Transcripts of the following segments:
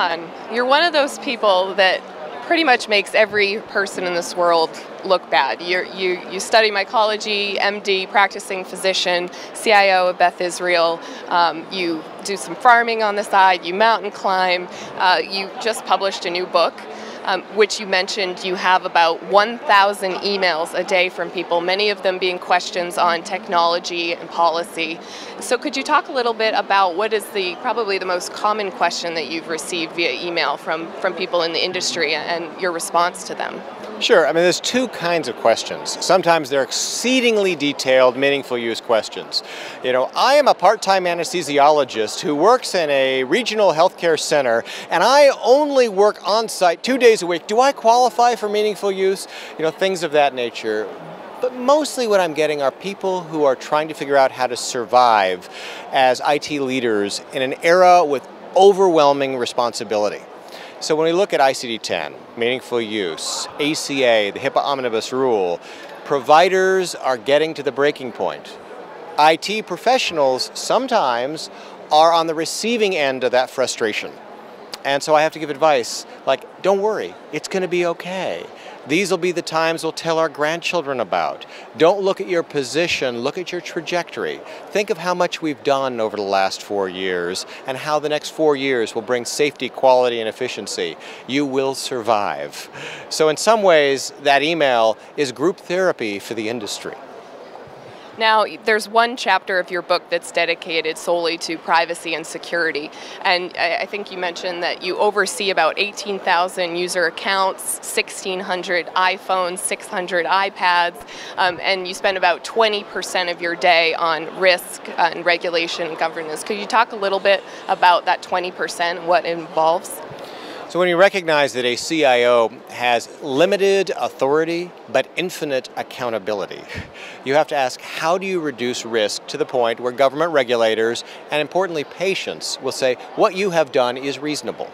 John, you're one of those people that pretty much makes every person in this world look bad. You study mycology, MD, practicing physician, CIO of Beth Israel. You do some farming on the side. You mountain climb. You just published a new book, which you mentioned you have about 1,000 emails a day from people, many of them being questions on technology and policy. So could you talk a little bit about what is probably the most common question that you've received via email from people in the industry and your response to them? Sure. I mean, there's two kinds of questions. Sometimes they're exceedingly detailed, meaningful use questions. You know, I am a part-time anesthesiologist who works in a regional healthcare center, and I only work on-site 2 days a week. Do I qualify for meaningful use? You know, things of that nature. But mostly what I'm getting are people who are trying to figure out how to survive as IT leaders in an era with overwhelming responsibility. So when we look at ICD-10, meaningful use, ACA, the HIPAA omnibus rule, providers are getting to the breaking point. IT professionals sometimes are on the receiving end of that frustration. And so I have to give advice like, don't worry, it's going to be okay. These will be the times we'll tell our grandchildren about. Don't look at your position, look at your trajectory. Think of how much we've done over the last 4 years and how the next 4 years will bring safety, quality, and efficiency. You will survive. So in some ways, that email is group therapy for the industry. Now, there's one chapter of your book that's dedicated solely to privacy and security. And I think you mentioned that you oversee about 18,000 user accounts, 1,600 iPhones, 600 iPads, and you spend about 20% of your day on risk and regulation and governance. Could you talk a little bit about that 20%, what it involves? So when you recognize that a CIO has limited authority but infinite accountability, you have to ask, how do you reduce risk to the point where government regulators and importantly patients will say, what you have done is reasonable?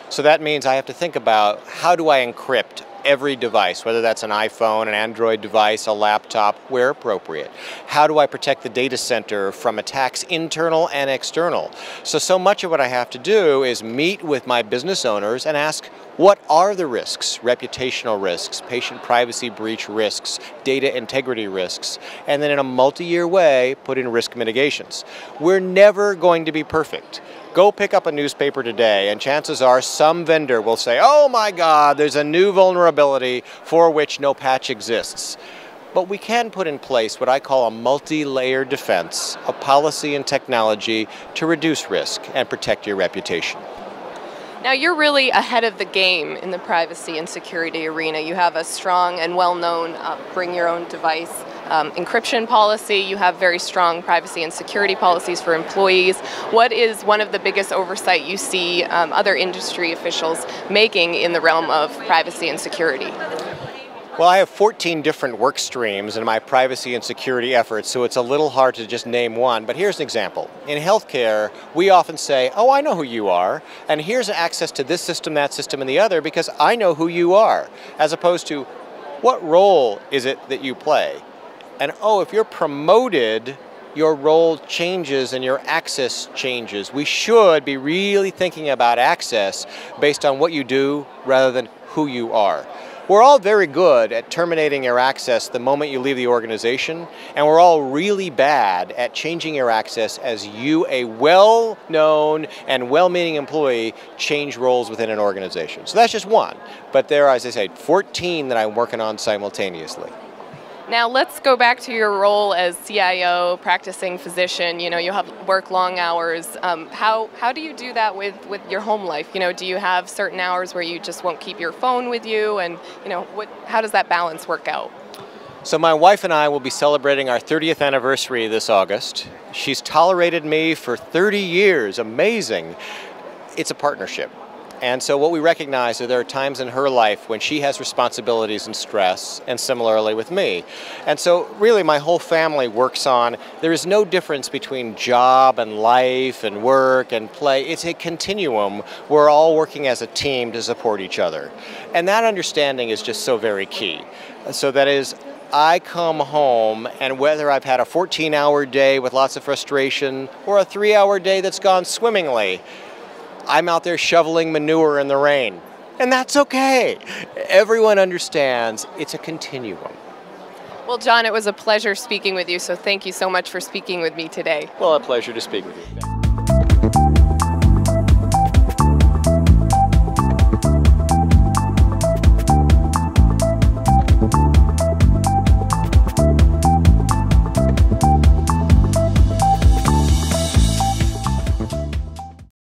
So that means I have to think about, how do I encrypt every device, whether that's an iPhone, an Android device, a laptop, where appropriate? How do I protect the data center from attacks internal and external? So much of what I have to do is meet with my business owners and ask, what are the risks? Reputational risks, patient privacy breach risks, data integrity risks, and then in a multi-year way, put in risk mitigations. We're never going to be perfect. Go pick up a newspaper today and chances are some vendor will say, oh my God, there's a new vulnerability for which no patch exists. But we can put in place what I call a multi-layered defense of policy and technology to reduce risk and protect your reputation. Now, you're really ahead of the game in the privacy and security arena. You have a strong and well-known bring your own device encryption policy. You have very strong privacy and security policies for employees. What is one of the biggest oversight you see other industry officials making in the realm of privacy and security? Well, I have 14 different work streams in my privacy and security efforts, so it's a little hard to just name one, but here's an example. In healthcare, we often say, oh, I know who you are, and here's access to this system, that system, and the other, because I know who you are, as opposed to, what role is it that you play? And oh, if you're promoted, your role changes and your access changes. We should be really thinking about access based on what you do rather than who you are. We're all very good at terminating your access the moment you leave the organization, and we're all really bad at changing your access as you, a well-known and well-meaning employee, change roles within an organization. So that's just one, but there are, as I say, 14 that I'm working on simultaneously. Now let's go back to your role as CIO, practicing physician. You know, you have work long hours. How do you do that with your home life? You know, do you have certain hours where you just won't keep your phone with you? And you know, how does that balance work out? So my wife and I will be celebrating our 30th anniversary this August. She's tolerated me for 30 years. Amazing. It's a partnership. And so what we recognize is there are times in her life when she has responsibilities and stress, and similarly with me. And so really my whole family works on, there is no difference between job and life and work and play. It's a continuum. We're all working as a team to support each other. And that understanding is just so very key. So that is, I come home, and whether I've had a 14-hour day with lots of frustration or a 3-hour day that's gone swimmingly, I'm out there shoveling manure in the rain. And that's okay. Everyone understands it's a continuum. Well, John, it was a pleasure speaking with you, so thank you so much for speaking with me today. Well, a pleasure to speak with you.